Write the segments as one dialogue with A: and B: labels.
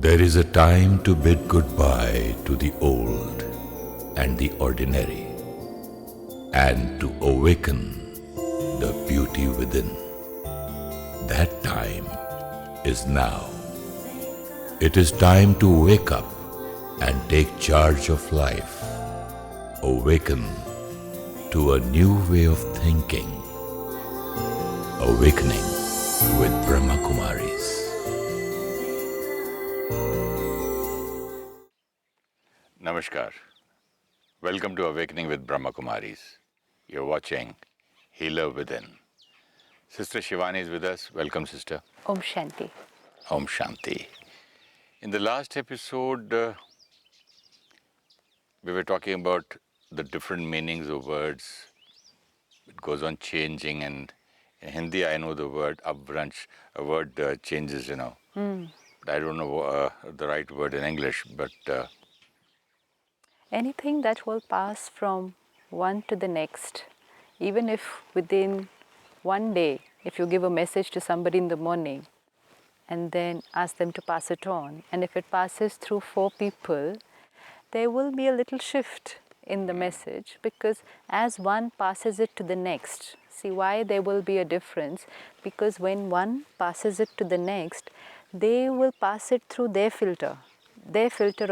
A: There is a time to bid goodbye to the old and the ordinary, and to awaken the beauty within. That time is now. It is time to wake up and take charge of life. Awaken to a new way of thinking. Awakening with Brahma Kumaris.
B: Namaskar. Welcome to Awakening with Brahma Kumaris. You're watching Healer Within. Sister Shivani is with us. Welcome, sister.
C: Om Shanti.
B: Om Shanti. In the last episode, we were talking about the different meanings of words. It goes on changing, and in Hindi, I know the word abranch, a word changes, But I don't know the right word in English, but
C: Anything that will pass from one to the next, even if within one day, if you give a message to somebody in the morning and then ask them to pass it on, and if it passes through 4 people, there will be a little shift in the message, because as one passes it to the next, see why there will be a difference, because when one passes it to the next, they will pass it through their filter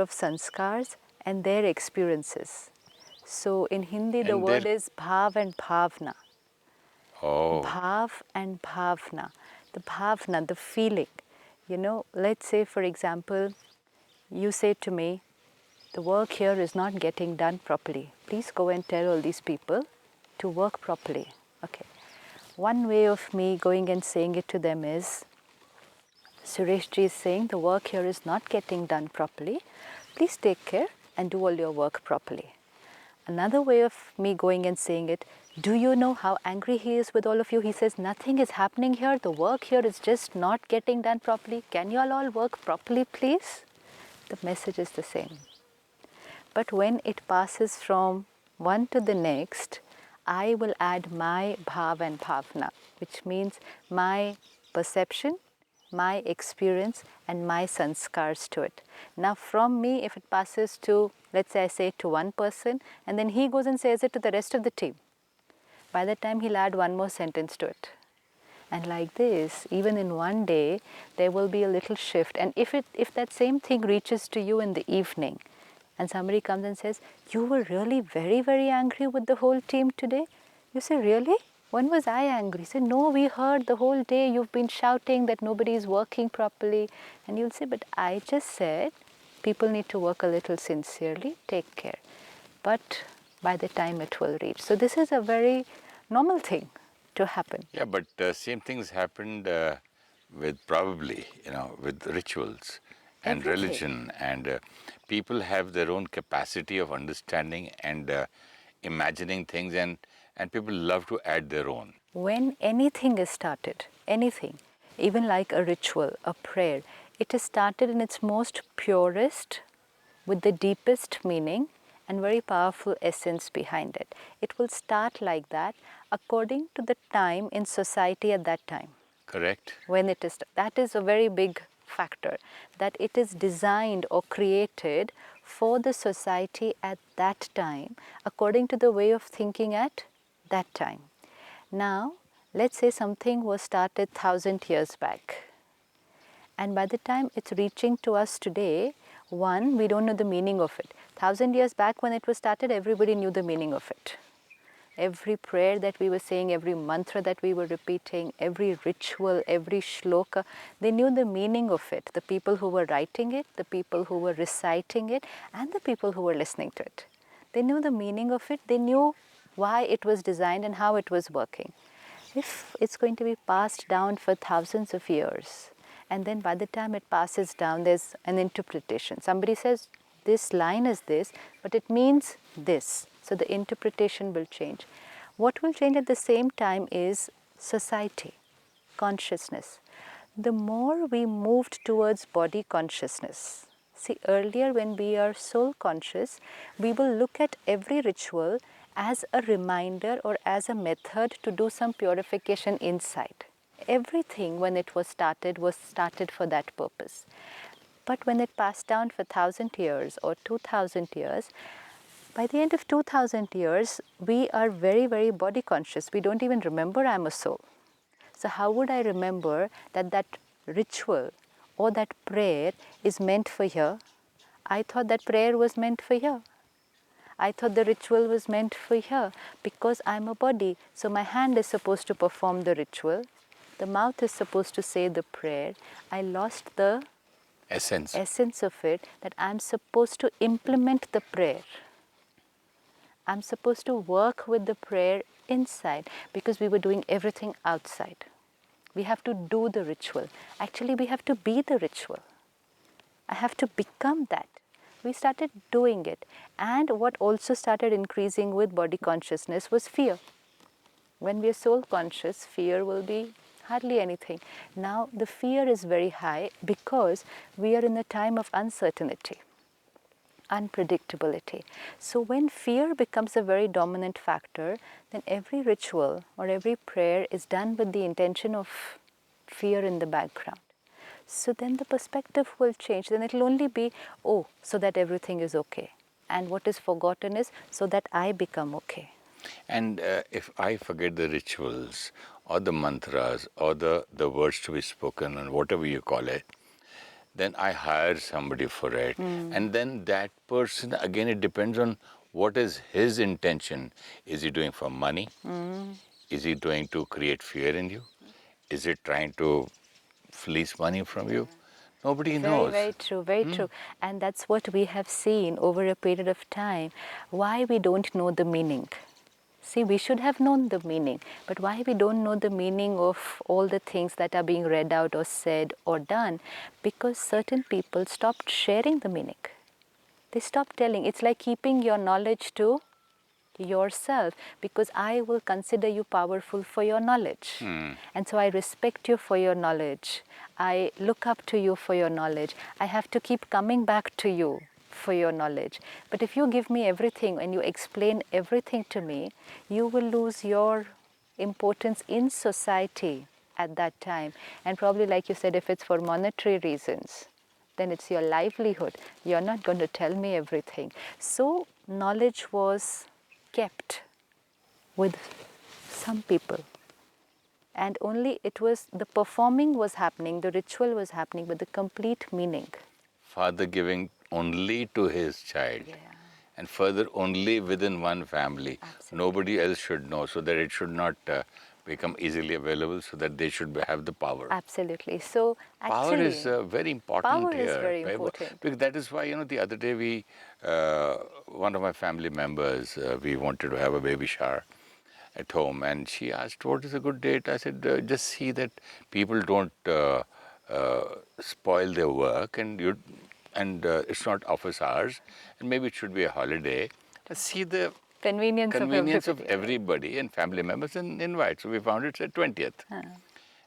C: of sanskars and their experiences. So in Hindi, the word is bhav and bhavna. Bhav and bhavna. The bhavna, the feeling. Let's say, for example, you say to me, the work here is not getting done properly. Please go and tell all these people to work properly. Okay. One way of me going and saying it to them is, Suresh ji is saying the work here is not getting done properly. Please take care and do all your work properly. Another way of me going and saying it, do you know how angry he is with all of you? He says nothing is happening here. The work here is just not getting done properly. Can you all work properly, please? The message is the same. But when it passes from one to the next, I will add my bhav and bhavna, which means my perception, my experience, and my sanskars to it. Now from me, if it passes to, let's say I say it to one person, and then he goes and says it to the rest of the team, by that time he'll add one more sentence to it. And like this, even in one day, there will be a little shift. And if that same thing reaches to you in the evening, and somebody comes and says, you were really very, very angry with the whole team today? You say, really? When was I angry? You say, no, we heard the whole day you've been shouting that nobody is working properly. And you'll say, but I just said people need to work a little sincerely, take care. But by the time it will reach. So this is a very normal thing to happen.
B: yeah, but same things happened with probably, with rituals and
C: Everything.
B: religion, and people have their own capacity of understanding and imagining things, and people love to add their own.
C: When anything is started, anything, even like a ritual, a prayer, it is started in its most purest, with the deepest meaning and very powerful essence behind it. It will start like that according to the time in society at that time.
B: Correct?
C: When it is, that is a very big factor, that it is designed or created for the society at that time, according to the way of thinking at that time. Now, let's say something was started 1,000 years back, and by the time it's reaching to us today, one, we don't know the meaning of it. 1,000 years back when it was started, everybody knew the meaning of it. Every prayer that we were saying, every mantra that we were repeating, every ritual, every shloka, they knew the meaning of it. The people who were writing it, the people who were reciting it, and the people who were listening to it. They knew the meaning of it. They knew why it was designed and how it was working. If it's going to be passed down for thousands of years, and then by the time it passes down, there's an interpretation. Somebody says, this line is this, but it means this. So the interpretation will change. What will change at the same time is society, consciousness. The more we moved towards body consciousness, see, earlier when we are soul conscious, we will look at every ritual as a reminder or as a method to do some purification inside. Everything when it was started for that purpose. But when it passed down for 1,000 years or 2,000 years, by the end of 2,000 years, we are very, very body conscious. We don't even remember I'm a soul. So how would I remember that that ritual or that prayer is meant for here? I thought that prayer was meant for here. I thought the ritual was meant for here because I'm a body. So my hand is supposed to perform the ritual. The mouth is supposed to say the prayer. I lost the essence of it, that I'm supposed to implement the prayer. I'm supposed to work with the prayer inside because we were doing everything outside. We have to do the ritual. Actually, we have to be the ritual. I have to become that. We started doing it. And what also started increasing with body consciousness was fear. When we are soul conscious, fear will be hardly anything. Now, the fear is very high because we are in a time of uncertainty, unpredictability. So when fear becomes a very dominant factor, then every ritual or every prayer is done with the intention of fear in the background. So then the perspective will change. Then it will only be, oh, so that everything is okay. And what is forgotten is, so that I become okay.
B: And if I forget the rituals or the mantras or the words to be spoken and whatever you call it, then I hire somebody for it. And then that person, again, it depends on what is his intention. Is he doing for money? Is he doing to create fear in you? Is he trying to fleece money from you? Nobody knows.
C: Very true, very true. And that's what we have seen over a period of time, why we don't know the meaning. See, we should have known the meaning, but why we don't know the meaning of all the things that are being read out or said or done? Because certain people stopped sharing the meaning. They stopped telling. It's like keeping your knowledge to yourself, because I will consider you powerful for your knowledge. And so I respect you for your knowledge. I look up to you for your knowledge. I have to keep coming back to you for your knowledge. But if you give me everything and you explain everything to me, you will lose your importance in society at that time. And probably, like you said, if it's for monetary reasons, then it's your livelihood. You're not going to tell me everything. So knowledge was kept with some people. And only it was, the performing was happening, the ritual was happening, but the complete meaning.
B: Father giving only to his child. And further only within one family.
C: Absolutely.
B: Nobody else should know, so that it should not become easily available, so that they should have the power.
C: Absolutely. So
B: Power
C: actually,
B: is very important
C: power
B: here.
C: is very important.
B: Because that is why, the other day one of my family members, we wanted to have a baby shower at home, and she asked, what is a good date? I said, just see that people don't spoil their work, and it's not office hours, and maybe it should be a holiday. See the
C: convenience
B: of everybody and family members and invite. So we found it's at 20th.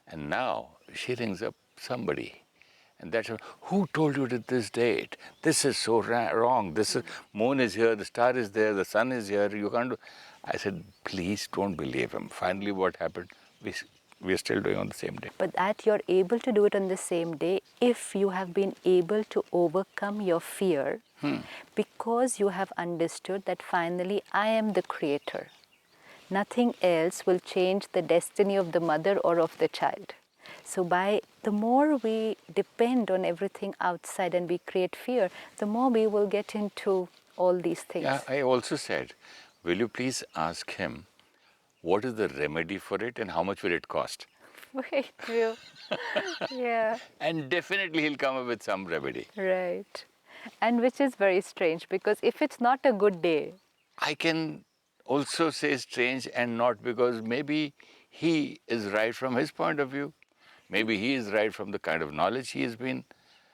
B: And now she rings up somebody. And that's who told you that this date? This is so wrong. This is, moon is here, the star is there, the sun is here. You can't do. I said, please don't believe him. Finally, what happened? We are still doing on the same day.
C: But that you're able to do it on the same day if you have been able to overcome your fear, because you have understood that finally I am the creator. Nothing else will change the destiny of the mother or of the child. So the more we depend on everything outside and we create fear, the more we will get into all these things.
B: Yeah, I also said, will you please ask him what is the remedy for it and how much will it cost?
C: Very true. Yeah.
B: And definitely he'll come up with some remedy.
C: Right. And which is very strange, because if it's not a good day,
B: I can also say strange and not, because maybe he is right from his point of view. Maybe he is right from the kind of knowledge he has been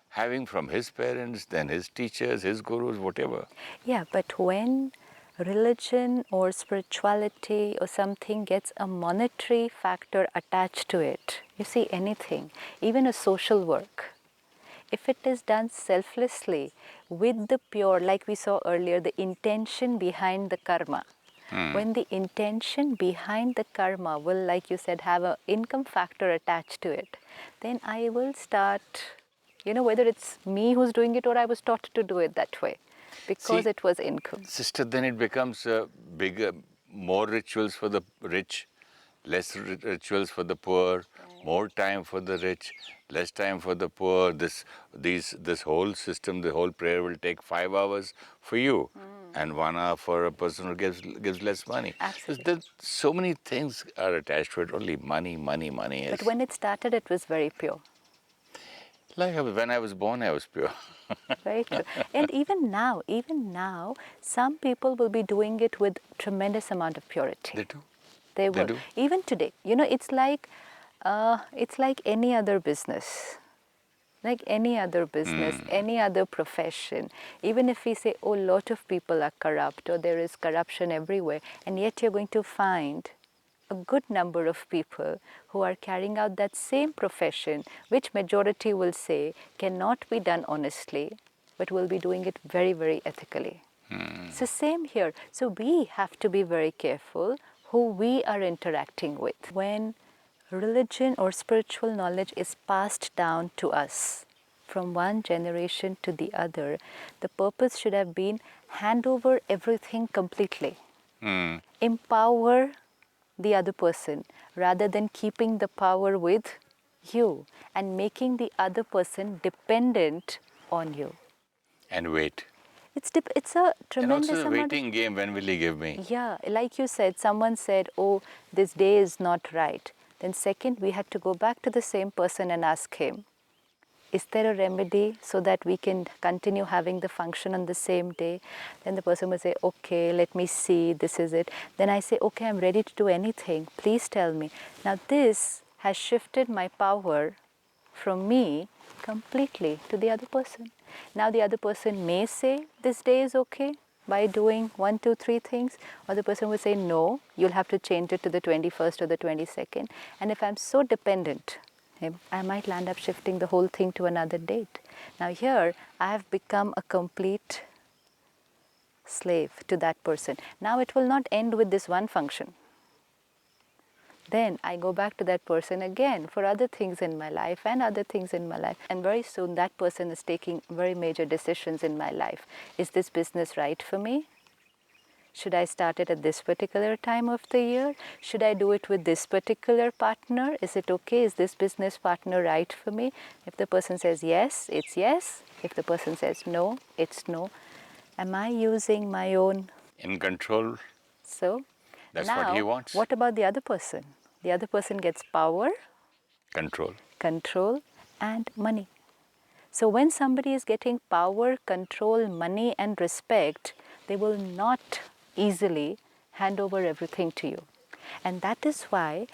B: having from his parents, then his teachers, his gurus, whatever.
C: yeah, but when religion or spirituality or something gets a monetary factor attached to it, you see, anything, even a social work, if it is done selflessly with the pure, like we saw earlier, the intention behind the karma. When the intention behind the karma will, like you said, have an income factor attached to it, then I will start You know, whether it's me who's doing it or I was taught to do it that way because
B: See,
C: it was income.
B: sister, then it becomes bigger, more rituals for the rich, less rituals for the poor, more time for the rich, less time for the poor. This whole system, the whole prayer will take 5 hours for you, and 1 hour for a person who gives less money.
C: Absolutely.
B: So many things are attached to it. Only money, money, money.
C: But when it started, it was very pure.
B: Like when I was born, I was pure.
C: Very true. And even now, some people will be doing it with tremendous amount of purity.
B: They do.
C: They
B: They
C: will.
B: do.
C: Even today, you know, it's like any other business. Like any other business, any other profession. Even if we say, oh, lot of people are corrupt or there is corruption everywhere, and yet you're going to find a good number of people who are carrying out that same profession, which majority will say cannot be done honestly, but will be doing it very, very ethically. So same here. So we have to be very careful who we are interacting with. When religion or spiritual knowledge is passed down to us from one generation to the other, the purpose should have been hand over everything completely. Empower the other person rather than keeping the power with you and making the other person dependent on you.
B: And wait.
C: It's a
B: And
C: tremendous
B: also the
C: amount
B: waiting game, when will he give me?
C: Yeah, like you said, someone said, oh, this day is not right. Then second, we had to go back to the same person and ask him, is there a remedy so that we can continue having the function on the same day? Then the person will say, okay, let me see, this is it. Then I say, okay, I'm ready to do anything. Please tell me. Now this has shifted my power from me completely to the other person. Now the other person may say this day is okay by doing 1, 2, 3 things, or the person will say no, you'll have to change it to the 21st or the 22nd. And if I'm so dependent, I might land up shifting the whole thing to another date. Now here I have become a complete slave to that person. Now it will not end with this one function. Then I go back to that person again for other things in my life and other things in my life. And very soon that person is taking very major decisions in my life. Is this business right for me? Should I start it at this particular time of the year? Should I do it with this particular partner? Is it okay? Is this business partner right for me? If the person says yes, it's yes. If the person says no, it's no. Am I using my own?
B: In control.
C: So
B: That's
C: now,
B: what he wants.
C: what about the other person? The other person gets power,
B: Control.
C: control, and money. So when somebody is getting power, control, money, and respect, they will not easily hand over everything to you. And that is why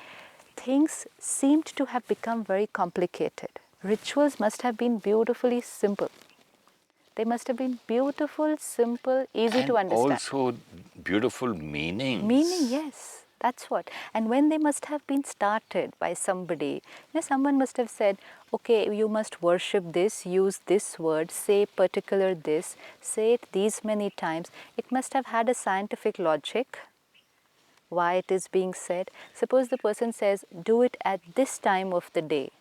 C: things seemed to have become very complicated. Rituals must have been beautifully simple. They must have been beautiful, simple, easy to
B: And
C: understand.
B: also beautiful meanings.
C: Meaning, yes, that's what. And when they must have been started by somebody, someone must have said, okay, you must worship this, use this word, say particular this, say it these many times. It must have had a scientific logic why it is being said. Suppose the person says, do it at this time of the day.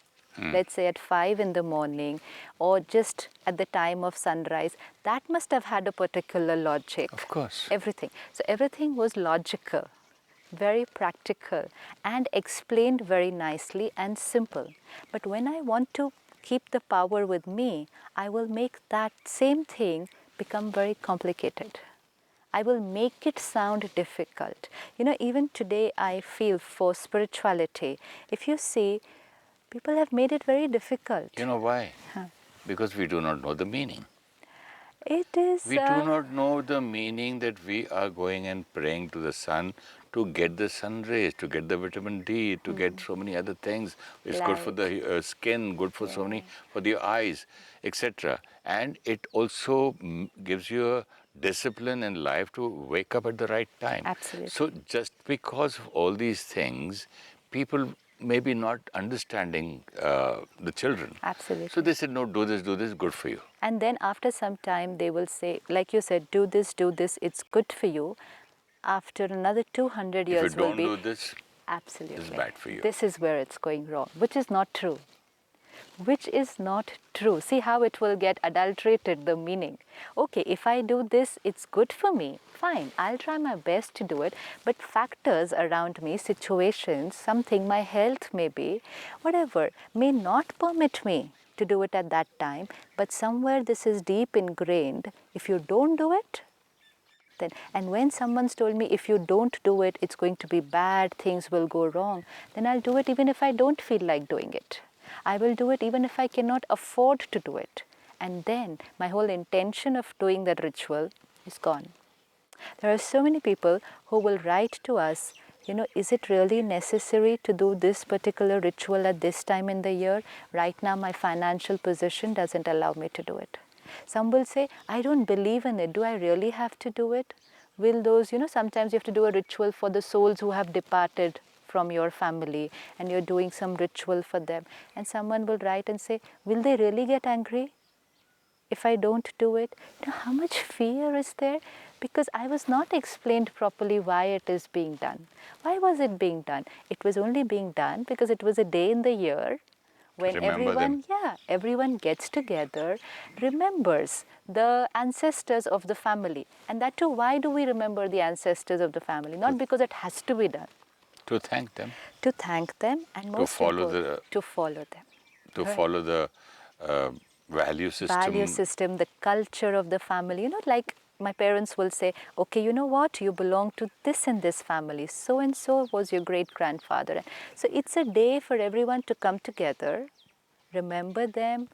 C: Let's say at 5 in the morning or just at the time of sunrise. That must have had a particular logic.
B: Of course.
C: Everything. So everything was logical, very practical, and explained very nicely and simple. But when I want to keep the power with me, I will make that same thing become very complicated. I will make it sound difficult. Even today I feel for spirituality, if you see, people have made it very difficult.
B: You know why? Because we do not know the meaning.
C: It is...
B: We do not know the meaning that we are going and praying to the sun to get the sun rays, to get the vitamin D, to get so many other things. It's good for the skin, good for so many, for the eyes, etc. And it also gives you a discipline in life to wake up at the right time.
C: Absolutely.
B: So just because of all these things, people maybe not understanding the children.
C: Absolutely.
B: So they said, no, do this, good for you.
C: And then after some time they will say, like you said, do this, it's good for you. After another 200 years
B: If you don't do this,
C: absolutely,
B: it's bad for you.
C: This is where it's going wrong, which is not true. which is not true. See how it will get adulterated, the meaning. Okay, if I do this, it's good for me. Fine, I'll try my best to do it. But factors around me, situations, something, my health maybe, whatever, may not permit me to do it at that time. But somewhere this is deep ingrained. If you don't do it, then, and when someone's told me if you don't do it, it's going to be bad, things will go wrong, then I'll do it even if I don't feel like doing it. I will do it even if I cannot afford to do it. And then my whole intention of doing that ritual is gone. There are so many people who will write to us, is it really necessary to do this particular ritual at this time in the year? Right now my financial position doesn't allow me to do it. Some will say, I don't believe in it. Do I really have to do it? Will those, sometimes you have to do a ritual for the souls who have departed from your family and you're doing some ritual for them. And someone will write and say, will they really get angry if I don't do it? How much fear is there? Because I was not explained properly why it is being done. Why was it being done? It was only being done because it was a day in the year when everyone gets together, remembers the ancestors of the family. And that too, why do we remember the ancestors of the family? Not because it has to be done.
B: To thank them.
C: To thank them, and most important, to follow them.
B: To follow the value system.
C: The culture of the family. Like my parents will say, okay, you know what, you belong to this and this family. So and so was your great grandfather. So it's a day for everyone to come together, remember them,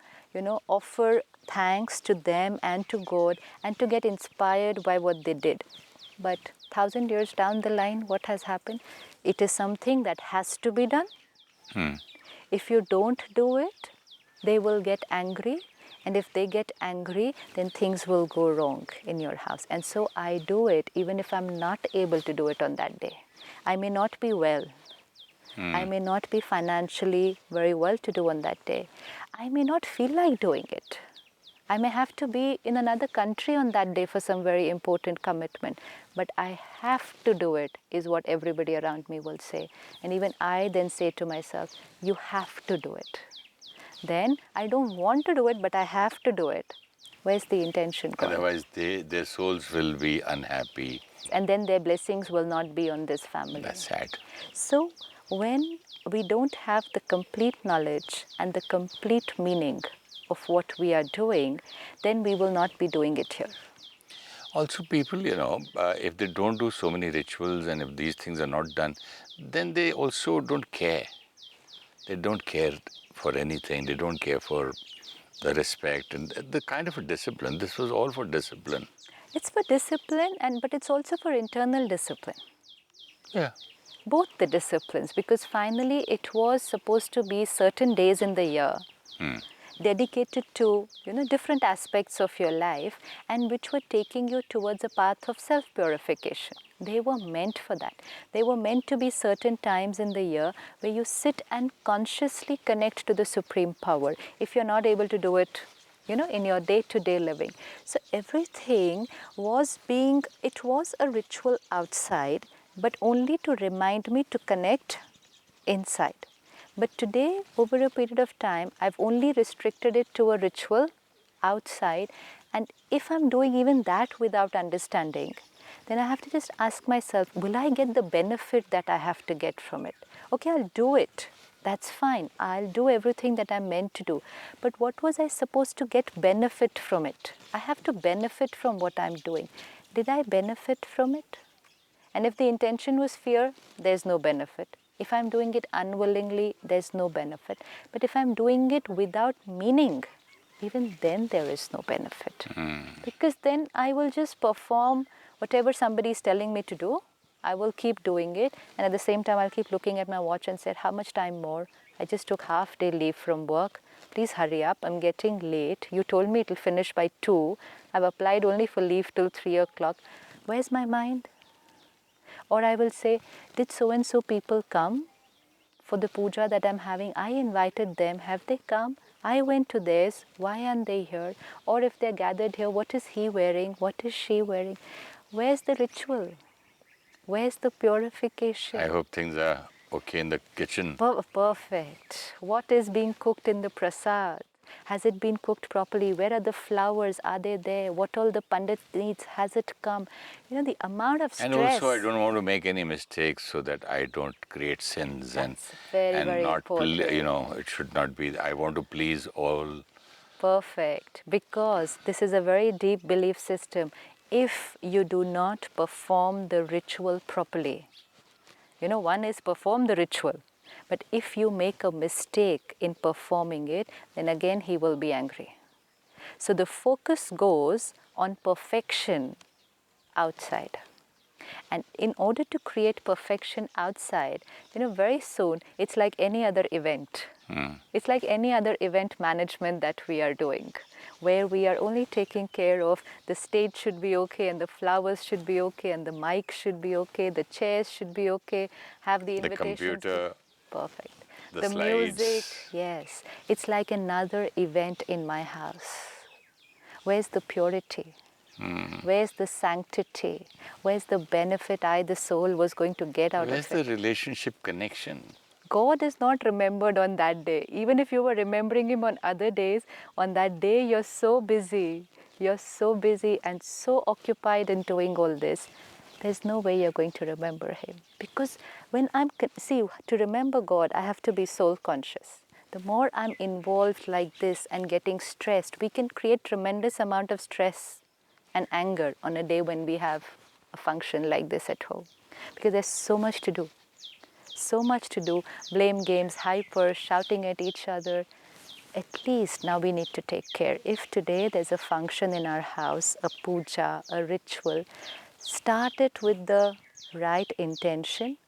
C: offer thanks to them and to God, and to get inspired by what they did. But 1,000 years down the line, what has happened? It is something that has to be done. If you don't do it, they will get angry. And if they get angry, then things will go wrong in your house. And so I do it even if I'm not able to do it on that day. I may not be well. I may not be financially very well to do on that day. I may not feel like doing it. I may have to be in another country on that day for some very important commitment. But I have to do it, is what everybody around me will say. And even I then say to myself, you have to do it. Then I don't want to do it, but I have to do it. Where's the intention gone?
B: Otherwise, their souls will be unhappy.
C: And then their blessings will not be on this family.
B: That's sad.
C: So when we don't have the complete knowledge and the complete meaning of what we are doing, then we will not be doing it here.
B: Also, people, if they don't do so many rituals and if these things are not done, then they also don't care. They don't care for anything. They don't care for the respect and the kind of a discipline. This was all for discipline.
C: It's for discipline, but it's also for internal discipline.
B: Yeah.
C: Both the disciplines, because finally it was supposed to be certain days in the year dedicated to different aspects of your life, and which were taking you towards a path of self-purification. They were meant for that. They were meant to be certain times in the year where you sit and consciously connect to the Supreme Power, if you're not able to do it in your day-to-day living. So everything was it was a ritual outside, but only to remind me to connect inside. But today, over a period of time, I've only restricted it to a ritual outside. And if I'm doing even that without understanding, then I have to just ask myself, will I get the benefit that I have to get from it? Okay, I'll do it. That's fine. I'll do everything that I'm meant to do. But what was I supposed to get benefit from it? I have to benefit from what I'm doing. Did I benefit from it? And if the intention was fear, there's no benefit. If I'm doing it unwillingly, there's no benefit. But if I'm doing it without meaning, even then there is no benefit. Because then I will just perform whatever somebody is telling me to do. I will keep doing it, and at the same time I'll keep looking at my watch and say, how much time more? I just took half-day leave from work. Please hurry up, I'm getting late. You told me it'll finish by 2. I've applied only for leave till 3 o'clock. Where's my mind? Or I will say, did so-and-so people come for the puja that I'm having? I invited them. Have they come? I went to theirs. Why aren't they here? Or if they're gathered here, what is he wearing? What is she wearing? Where's the ritual? Where's the purification?
B: I hope things are okay in the kitchen.
C: Perfect. What is being cooked in the prasad? Has it been cooked properly? Where are the flowers? Are they there? What all the pandit needs? Has it come? You know, the amount of
B: And
C: stress.
B: also, I don't want to make any mistakes so that I don't create sins.
C: That's very,
B: and
C: very
B: not,
C: important.
B: it should not be. I want to please all.
C: Perfect. Because this is a very deep belief system. If you do not perform the ritual properly, you know, one is perform the ritual. But if you make a mistake in performing it, then again he will be angry. So the focus goes on perfection outside. And in order to create perfection outside, you know, very soon it's like any other event. It's like any other event management that we are doing, where we are only taking care of the stage should be okay, and the flowers should be okay, and the mic should be okay, the chairs should be okay, have the
B: The
C: invitations.
B: computer,
C: Perfect.
B: the
C: Music,
B: slides.
C: yes. It's like another event in my house. Where's the purity? Where's the sanctity? Where's the benefit I, the soul, was going to get out
B: Where's
C: of
B: the
C: it?
B: relationship connection?
C: God is not remembered on that day. Even if you were remembering Him on other days, on that day you're so busy. You're so busy and so occupied in doing all this. There's no way you're going to remember Him. Because when to remember God, I have to be soul conscious. The more I'm involved like this and getting stressed, we can create tremendous amount of stress and anger on a day when we have a function like this at home. Because there's so much to do. So much to do, blame games, hyper, shouting at each other. At least now we need to take care. If today there's a function in our house, a puja, a ritual, start it with the right intention,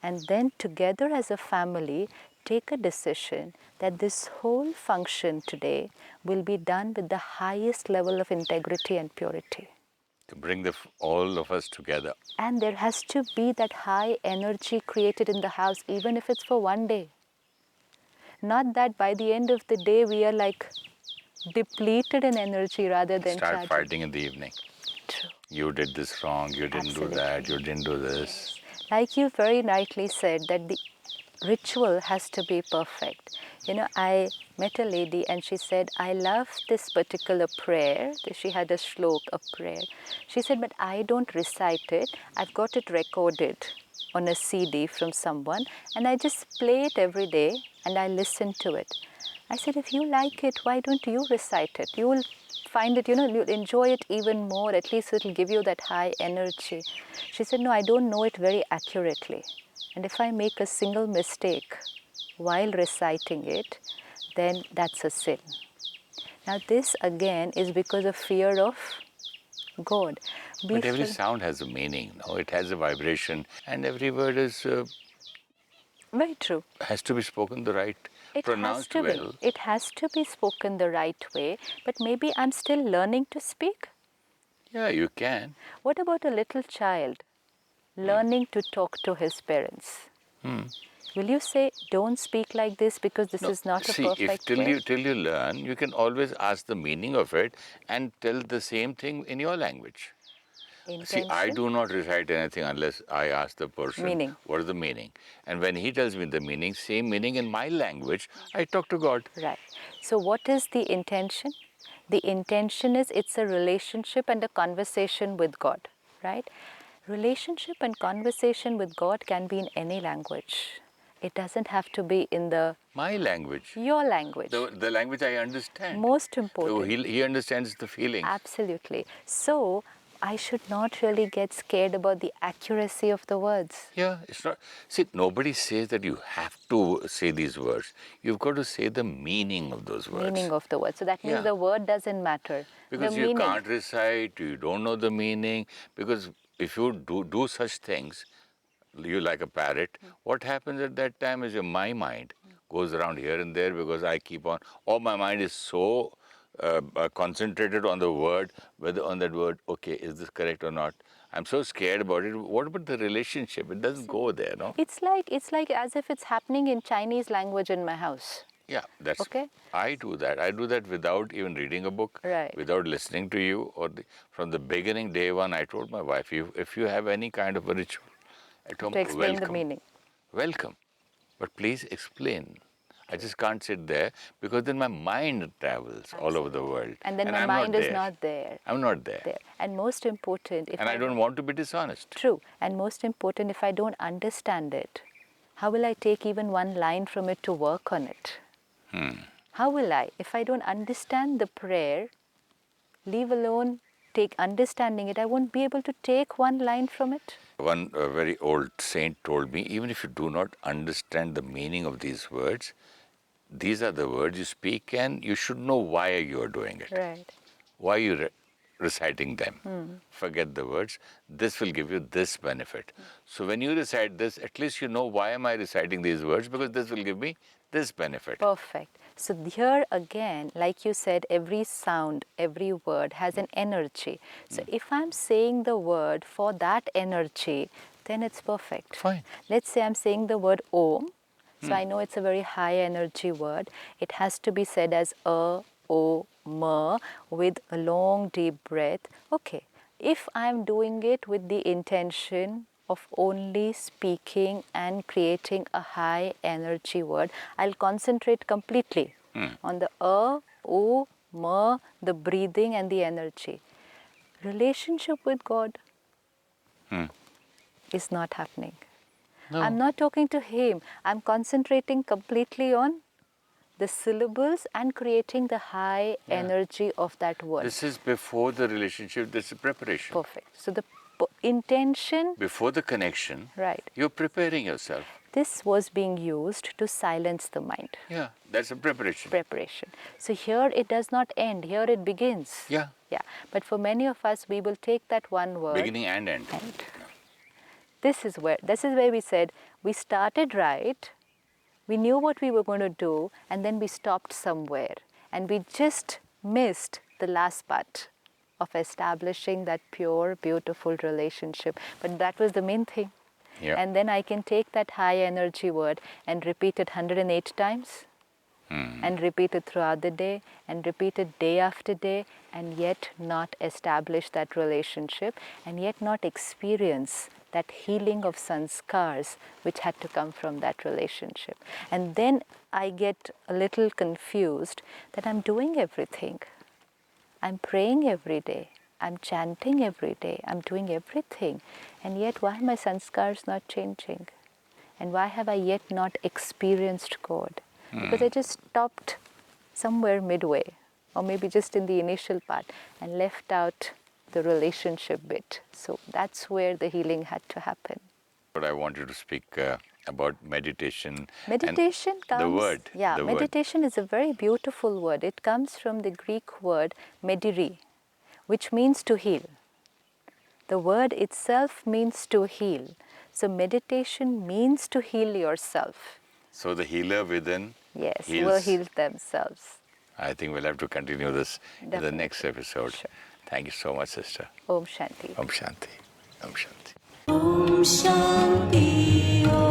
C: and then together as a family take a decision that this whole function today will be done with the highest level of integrity and purity.
B: To bring all of us together.
C: And there has to be that high energy created in the house, even if it's for one day. Not that by the end of the day we are like depleted in energy rather than
B: Start
C: charging.
B: fighting in the evening.
C: True.
B: You did this wrong, you didn't do that, you didn't do this.
C: Like you very rightly said, that the ritual has to be perfect. You know, I met a lady and she said, I love this particular prayer. She had a shlok, a prayer. She said, but I don't recite it. I've got it recorded on a CD from someone, and I just play it every day and I listen to it. I said, if you like it, why don't you recite it? You will find it, you'll enjoy it even more. At least it'll give you that high energy. She said, no, I don't know it very accurately. And if I make a single mistake while reciting it, then that's a sin. Now this again is because of fear of God.
B: But every sound has a meaning, no? It has a vibration, and every word is
C: very true.
B: has to be spoken the right, pronounced well.
C: It has to be spoken the right way, but maybe I'm still learning to speak.
B: Yeah, you can.
C: What about a little child learning to talk to his parents? Will you say, don't speak like this because this is not a perfect way?
B: Till you learn, you can always ask the meaning of it and tell the same thing in your language. See, I do not recite anything unless I ask the person what is the meaning. And when he tells me the meaning, same meaning in my language, I talk to God.
C: Right. So what is the intention? The intention is it's a relationship and a conversation with God, right? Relationship and conversation with God can be in any language. It doesn't have to be in
B: my language.
C: Your language.
B: The language I understand.
C: Most important.
B: So he understands the feelings.
C: Absolutely. So I should not really get scared about the accuracy of the words.
B: Yeah, it's not. See, nobody says that you have to say these words. You've got to say the meaning of those words.
C: Meaning of the word. So that means the word doesn't matter.
B: Because
C: the
B: you
C: meaning.
B: can't recite, you don't know the meaning. Because if you do such things, you like a parrot, what happens at that time is my mind goes around here and there because I keep on, my mind is so concentrated on the word, whether on that word, okay, is this correct or not? I'm so scared about it. What about the relationship? It doesn't go there, no?
C: It's like as if it's happening in Chinese language in my house.
B: Yeah, that's
C: okay.
B: I do that. I do that without even reading a book,
C: right.
B: Without listening to you. From the beginning, day one, I told my wife, if you have any kind of a ritual at home,
C: to explain
B: welcome.
C: the meaning.
B: Welcome. but please explain. I just can't sit there because then my mind travels all over the world.
C: And then my
B: I'm
C: mind
B: not
C: is
B: there.
C: not there.
B: I'm not there.
C: And most important, if
B: And I don't want to be dishonest.
C: True. And most important, if I don't understand it, how will I take even one line from it to work on it? How will I? If I don't understand the prayer, leave alone take understanding it, I won't be able to take one line from it.
B: One very old saint told me, even if you do not understand the meaning of these words, these are the words you speak and you should know why you are doing it.
C: Right.
B: Why you reciting them. Forget the words. This will give you this benefit. So when you recite this, at least you know why am I reciting these words, because this will give me this benefit.
C: Perfect. So here again, like you said, every sound, every word has an energy. So if I'm saying the word for that energy, then it's perfect.
B: Fine.
C: Let's say I'm saying the word Om. So I know it's a very high energy word. It has to be said as A, O, M with a long deep breath. Okay. If I'm doing it with the intention of only speaking and creating a high energy word, I'll concentrate completely on the A, O, M, the breathing and the energy. Relationship with God is not happening.
B: No.
C: I'm not talking to Him. I'm concentrating completely on the syllables and creating the high energy of that word.
B: This is before the relationship, this is preparation.
C: Perfect. So the intention,
B: Before the connection,
C: right,
B: you're preparing yourself.
C: this was being used to silence the mind.
B: Yeah, that's a preparation.
C: Preparation. So here it does not end, here it begins.
B: Yeah.
C: Yeah. But for many of us, we will take that one word.
B: Beginning and end.
C: This is where we said we started right, we knew what we were going to do, and then we stopped somewhere. And we just missed the last part of establishing that pure, beautiful relationship. But that was the main thing.
B: Yeah.
C: And then I can take that high energy word and repeat it 108 times. And repeat it throughout the day, and repeat it day after day, and yet not establish that relationship, and yet not experience that healing of sanskars which had to come from that relationship. And then I get a little confused that I'm doing everything. I'm praying every day. I'm chanting every day. I'm doing everything. And yet why are my sanskars not changing? And why have I yet not experienced God? Because I just stopped somewhere midway, or maybe just in the initial part, and left out the relationship bit. So that's where the healing had to happen.
B: But I wanted to speak about meditation.
C: Meditation
B: and
C: comes...
B: the word.
C: Yeah,
B: the word.
C: meditation is a very beautiful word. It comes from the Greek word mediri, which means to heal. The word itself means to heal. So meditation means to heal yourself.
B: So the healer within
C: Yes,
B: heals.
C: will heal themselves.
B: I think we'll have to continue this in the
C: Definitely.
B: next episode.
C: Sure.
B: Thank you so much, sister.
C: Om Shanti.
B: Om Shanti. Om Shanti.
D: Om Shanti.